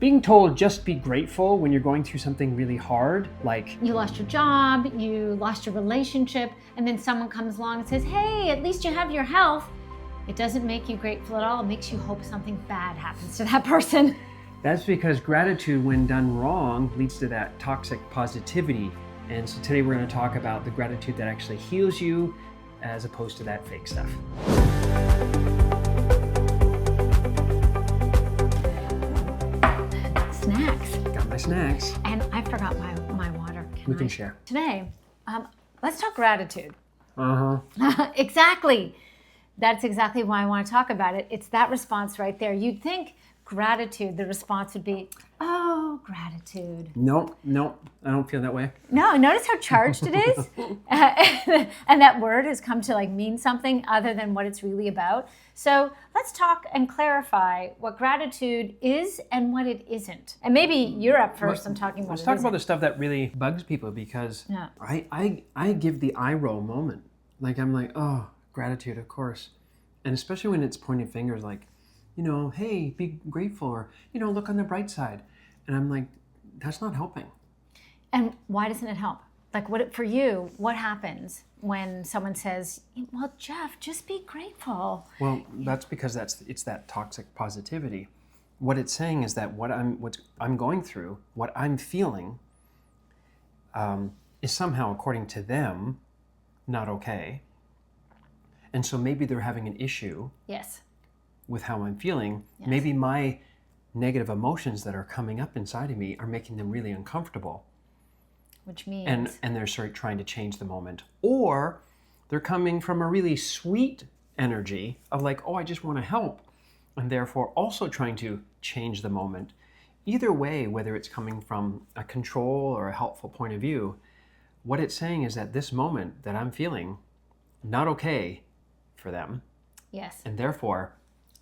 being told just be grateful when you're going through something really hard, like you lost your job, you lost your relationship, and then someone comes along and says, hey, at least you have your health. It doesn't make you grateful at all. It makes you hope something bad happens to that person. that's because gratitude, when done wrong, leads to that toxic positivity. And so today we're going to talk about the gratitude that actually heals you as opposed to that fake stuff. Snacks. Got my snacks. And I forgot my water. We can share. Today, let's talk gratitude. Uh-huh. Exactly. That's exactly why I want to talk about it. It's that response right there. You'd think gratitude, the response would be, oh, gratitude. No, I don't feel that way. No, notice how charged it is? And that word has come to mean something other than what it's really about. So let's talk and clarify what gratitude is and what it isn't. And maybe you're up first. I'm talking about Let's talk about the stuff that really bugs people, because I give the eye roll moment. I'm like, oh, gratitude, of course. And especially when it's pointing fingers like, hey, be grateful, or, look on the bright side. And I'm like, that's not helping. And why doesn't it help? For you, what happens when someone says, well, Jeff, just be grateful? Well, that's because it's that toxic positivity. What it's saying is that what I'm going through, what I'm feeling, is somehow, according to them, not okay. And so maybe they're having an issue. Yes. With how I'm feeling. Yes. Maybe my negative emotions that are coming up inside of me are making them really uncomfortable. Which means... And they're trying to change the moment. Or they're coming from a really sweet energy of oh, I just want to help. And therefore also trying to change the moment. Either way, whether it's coming from a control or a helpful point of view, what it's saying is that this moment that I'm feeling, not okay for them. Yes. And therefore,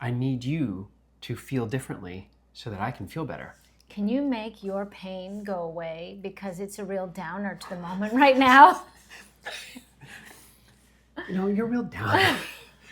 I need you to feel differently so that I can feel better. Can you make your pain go away, because it's a real downer to the moment right now? You're real downer.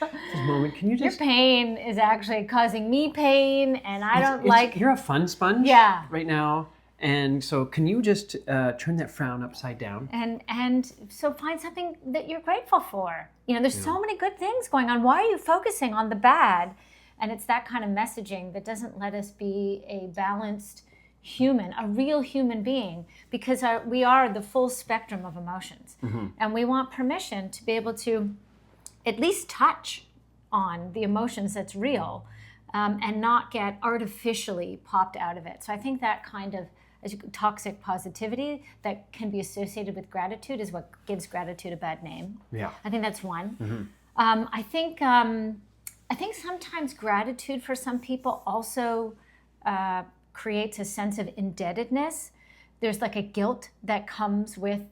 This moment, can you just... Your pain is actually causing me pain, and I don't You're a fun sponge right now. And so can you just turn that frown upside down? And so find something that you're grateful for. There's so many good things going on. Why are you focusing on the bad? And it's that kind of messaging that doesn't let us be a balanced human, a real human being, because we are the full spectrum of emotions. Mm-hmm. And we want permission to be able to at least touch on the emotions that's real, and not get artificially popped out of it. So I think that kind of toxic positivity that can be associated with gratitude is what gives gratitude a bad name. Yeah. I think that's one. Mm-hmm. I think sometimes gratitude for some people also creates a sense of indebtedness. There's a guilt that comes with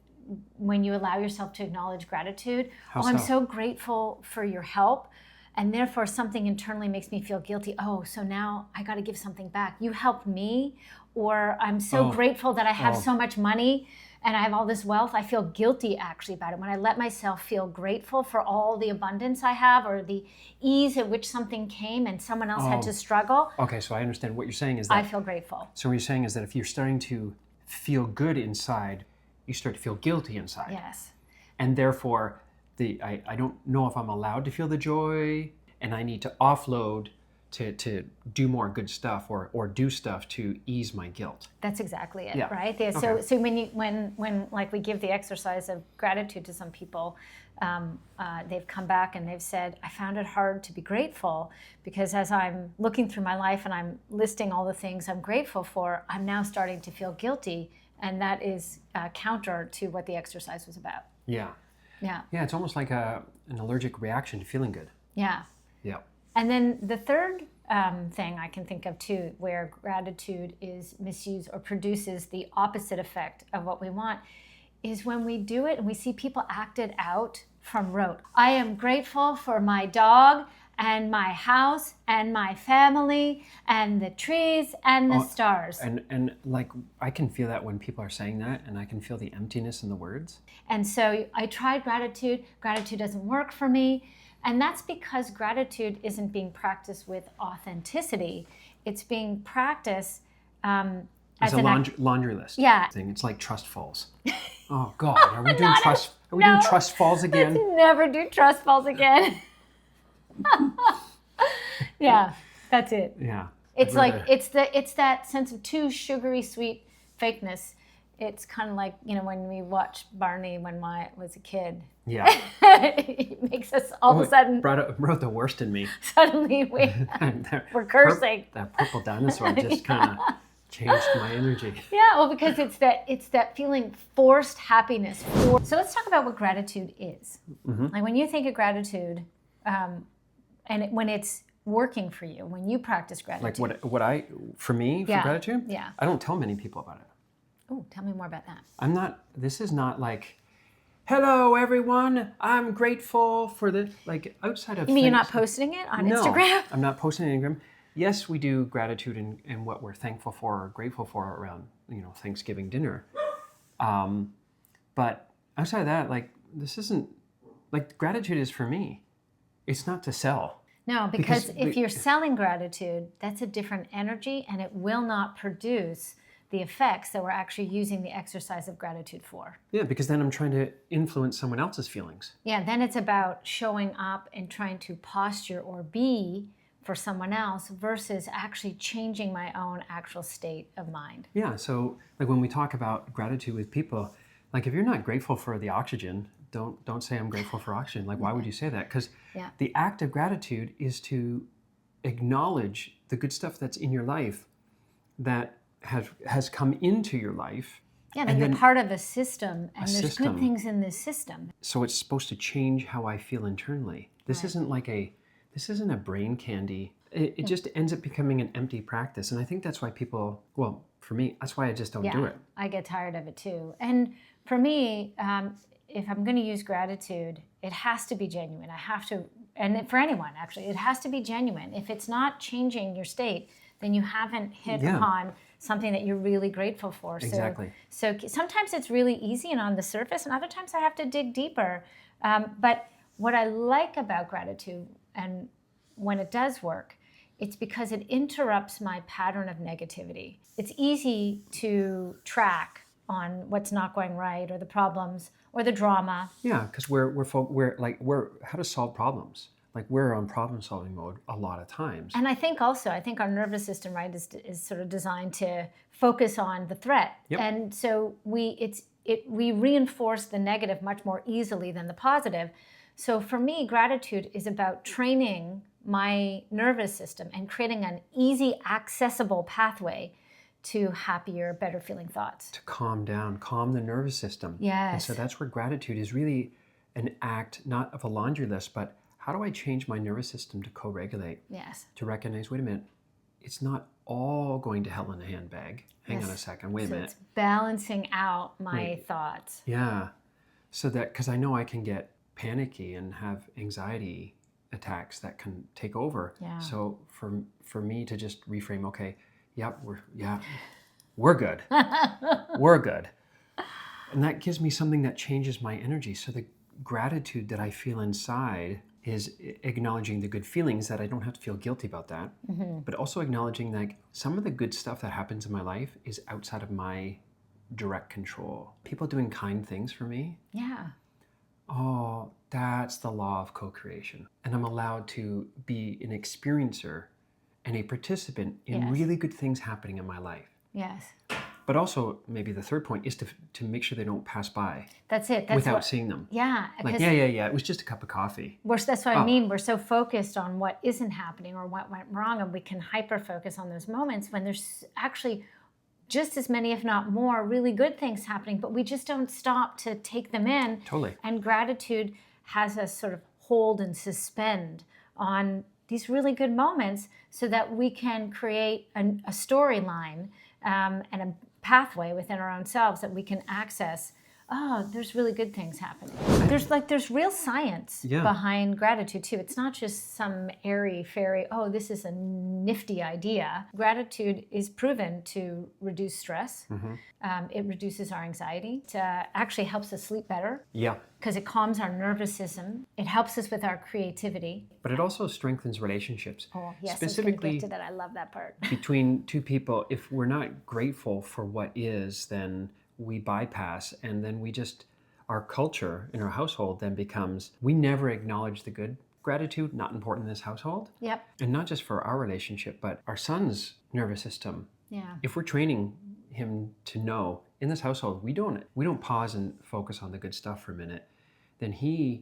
when you allow yourself to acknowledge gratitude. I'm so grateful for your help, and therefore something internally makes me feel guilty. Oh, so now I got to give something back. You helped me, or I'm so grateful that I have so much money and I have all this wealth. I feel guilty actually about it. When I let myself feel grateful for all the abundance I have, or the ease at which something came and someone else had to struggle. Okay, so I understand what you're saying is that... I feel grateful. So what you're saying is that if you're starting to feel good inside, you start to feel guilty inside. Yes. And therefore, I don't know if I'm allowed to feel the joy, and I need to offload to do more good stuff or do stuff to ease my guilt. That's exactly it, yeah. right? Yeah, okay. So when we give the exercise of gratitude to some people, they've come back and they've said, I found it hard to be grateful because as I'm looking through my life and I'm listing all the things I'm grateful for, I'm now starting to feel guilty, and that is counter to what the exercise was about. Yeah. Yeah. Yeah, it's almost like an allergic reaction to feeling good. Yeah. Yeah. And then the third thing I can think of too, where gratitude is misused or produces the opposite effect of what we want, is when we do it and we see people act it out from rote. I am grateful for my dog and my house and my family and the trees and the stars. And like I can feel that when people are saying that, and I can feel the emptiness in the words. And so I tried gratitude. Gratitude doesn't work for me. And that's because gratitude isn't being practiced with authenticity. It's being practiced As a an laundry list. Yeah. Thing. It's like trust falls. Oh God, are we doing trust? Are we doing trust falls again? Let's never do trust falls again. Yeah, that's it. Yeah. It's like it's that sense of too sugary sweet fakeness. It's kind of like, when we watched Barney when I was a kid. Yeah. It makes us all of a sudden brought the worst in me. Suddenly we're cursing. That purple dinosaur just kind of changed my energy. Yeah, well, because it's that feeling forced happiness. So let's talk about what gratitude is. Mm-hmm. Like when you think of gratitude, when it's working for you, when you practice gratitude. Like for gratitude? Yeah. I don't tell many people about it. Oh, tell me more about that. This is not like, hello everyone, I'm grateful for the, like outside of You mean you're not posting it on Instagram? I'm not posting it on Instagram. Yes, we do gratitude and what we're thankful for or grateful for around, Thanksgiving dinner. But outside of that, like this isn't, like gratitude is for me. It's not to sell. No, because if you're selling gratitude, that's a different energy and it will not produce the effects that we're actually using the exercise of gratitude for. Yeah, because then I'm trying to influence someone else's feelings. Yeah, then it's about showing up and trying to posture or be for someone else versus actually changing my own actual state of mind. Yeah, so like when we talk about gratitude with people, like if you're not grateful for the oxygen, don't say I'm grateful for oxygen. Like why would you say that? Because the act of gratitude is to acknowledge the good stuff that's in your life that has come into your life. Yeah, that you're part of a system and there's good things in this system. So it's supposed to change how I feel internally. This isn't a brain candy. It just ends up becoming an empty practice. And I think that's why people, well, for me, that's why I just don't do it. I get tired of it too. And for me, if I'm going to use gratitude, it has to be genuine. And for anyone actually, it has to be genuine. If it's not changing your state, then you haven't hit upon something that you're really grateful for. Exactly. So sometimes it's really easy and on the surface, and other times I have to dig deeper. But what I like about gratitude, and when it does work, it's because it interrupts my pattern of negativity. It's easy to track on what's not going right or the problems or the drama. Yeah, because we're how to solve problems. Like we're on problem solving mode a lot of times. And I think our nervous system, right, is sort of designed to focus on the threat. Yep. And so we reinforce the negative much more easily than the positive. So for me, gratitude is about training my nervous system and creating an easy, accessible pathway to happier, better feeling thoughts. To calm down, calm the nervous system. Yes. And so that's where gratitude is really an act, not of a laundry list, but how do I change my nervous system to co-regulate? Yes. To recognize, wait a minute, it's not all going to hell in a handbag. Hang on a second, wait a minute. It's balancing out my thoughts. Yeah. So that, because I know I can get panicky and have anxiety attacks that can take over. Yeah. So for me to just reframe, okay, we're good. We're good. And that gives me something that changes my energy. So the gratitude that I feel inside is acknowledging the good feelings, that I don't have to feel guilty about that, but also acknowledging like some of the good stuff that happens in my life is outside of my direct control. People doing kind things for me. Yeah. Oh, that's the law of co-creation. And I'm allowed to be an experiencer and a participant in really good things happening in my life. Yes. But also, maybe the third point is to make sure they don't pass by. That's it. Without seeing them. Yeah. Like, it was just a cup of coffee. That's what I mean. We're so focused on what isn't happening or what went wrong, and we can hyper-focus on those moments when there's actually just as many, if not more, really good things happening, but we just don't stop to take them in. Totally. And gratitude has us sort of hold and suspend on these really good moments so that we can create a storyline and a pathway within our own selves that we can access oh, there's really good things happening. There's real science Yeah. behind gratitude too. It's not just some airy fairy, oh, this is a nifty idea. Gratitude is proven to reduce stress. It reduces our anxiety. It actually helps us sleep better Yeah. because it calms our nervous system. It helps us with our creativity. But it also strengthens relationships. Oh, yes, Specifically, I was going to get to that. I love that part. between two people, if we're not grateful for what is, then we bypass, and then we just, our culture in our household then becomes, we never acknowledge the good. Gratitude, not important in this household. Yep. And not just for our relationship, but our son's nervous system. Yeah. If we're training him to know in this household, we don't pause and focus on the good stuff for a minute, then his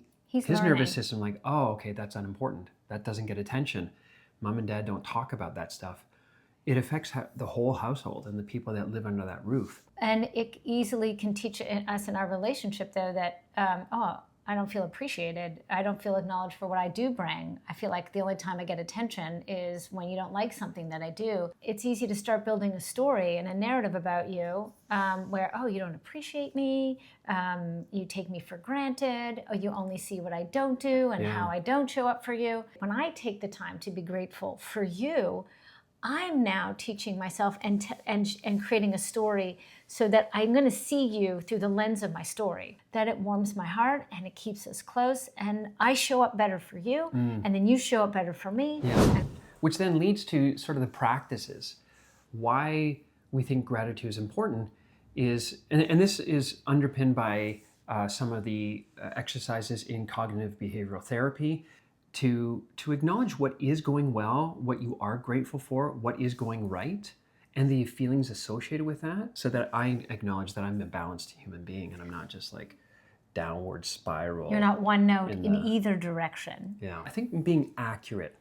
learning. nervous system, like, oh, okay, that's unimportant. That doesn't get attention. Mom and dad don't talk about that stuff. It affects the whole household and the people that live under that roof. And it easily can teach us in our relationship, though, that, I don't feel appreciated. I don't feel acknowledged for what I do bring. I feel like the only time I get attention is when you don't like something that I do. It's easy to start building a story and a narrative about you where, oh, you don't appreciate me, you take me for granted, or you only see what I don't do and how I don't show up for you. When I take the time to be grateful for you, I'm now teaching myself and creating a story so that I'm going to see you through the lens of my story, that it warms my heart and it keeps us close, and I show up better for you, and then you show up better for me. Yeah. Which then leads to sort of the practices. Why we think gratitude is important is, and this is underpinned by some of the exercises in cognitive behavioral therapy, to acknowledge what is going well, what you are grateful for, what is going right, and the feelings associated with that, so that I acknowledge that I'm a balanced human being and I'm not just like downward spiral. You're not one note in either direction. Yeah. I think being accurate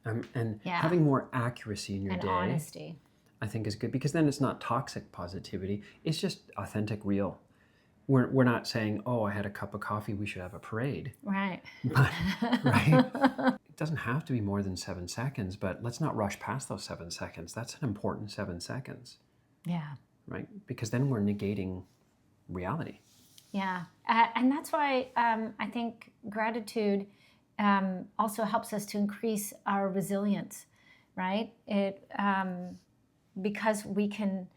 and having more accuracy in your day, honesty, I think is good, because then it's not toxic positivity. It's just authentic, real. We're not saying, oh, I had a cup of coffee, we should have a parade. Right. But, right? It doesn't have to be more than 7 seconds, but let's not rush past those 7 seconds. That's an important 7 seconds. Yeah. Right? Because then we're negating reality. Yeah. And that's why I think gratitude also helps us to increase our resilience, right? Because we can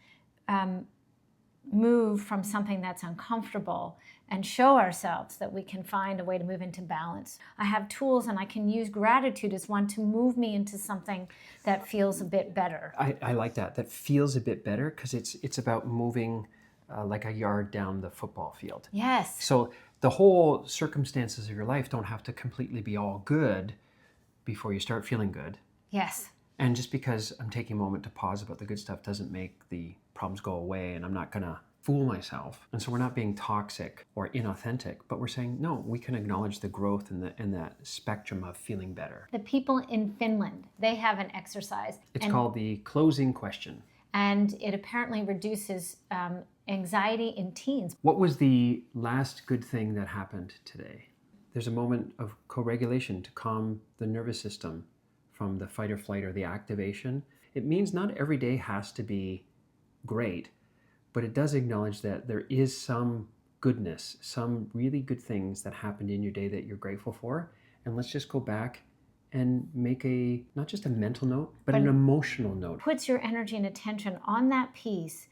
move from something that's uncomfortable and show ourselves that we can find a way to move into balance. I have tools, and I can use gratitude as one to move me into something that feels a bit better. I like that. That feels a bit better, because it's about moving like a yard down the football field. Yes. So the whole circumstances of your life don't have to completely be all good before you start feeling good. Yes. And just because I'm taking a moment to pause about the good stuff doesn't make the problems go away, and I'm not going to fool myself. And so we're not being toxic or inauthentic, but we're saying, no, we can acknowledge the growth and that spectrum of feeling better. The people in Finland, they have an exercise. It's called the closing question. And it apparently reduces anxiety in teens. What was the last good thing that happened today? There's a moment of co-regulation to calm the nervous system from the fight or flight or the activation. It means not every day has to be great, but it does acknowledge that there is some goodness, some really good things that happened in your day that you're grateful for. And let's just go back and make not just a mental note, but an emotional note. Puts your energy and attention on that piece,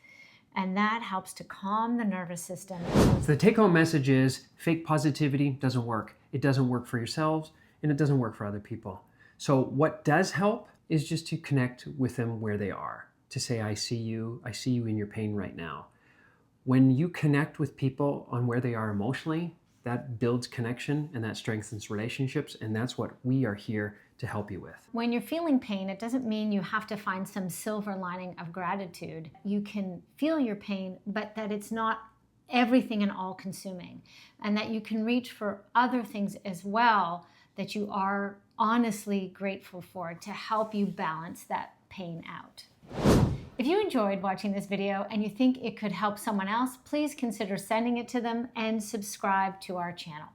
and that helps to calm the nervous system. So the take-home message is, fake positivity doesn't work. It doesn't work for yourselves, and it doesn't work for other people. So what does help is just to connect with them where they are, to say, I see you in your pain right now. When you connect with people on where they are emotionally, that builds connection and that strengthens relationships, and that's what we are here to help you with. When you're feeling pain, it doesn't mean you have to find some silver lining of gratitude. You can feel your pain, but that it's not everything and all-consuming, and that you can reach for other things as well that you are honestly grateful for to help you balance that pain out. If you enjoyed watching this video and you think it could help someone else, please consider sending it to them and subscribe to our channel.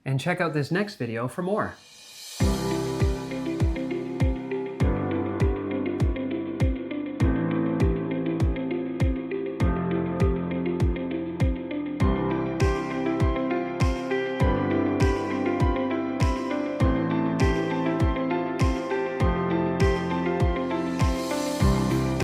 And check out this next video for more.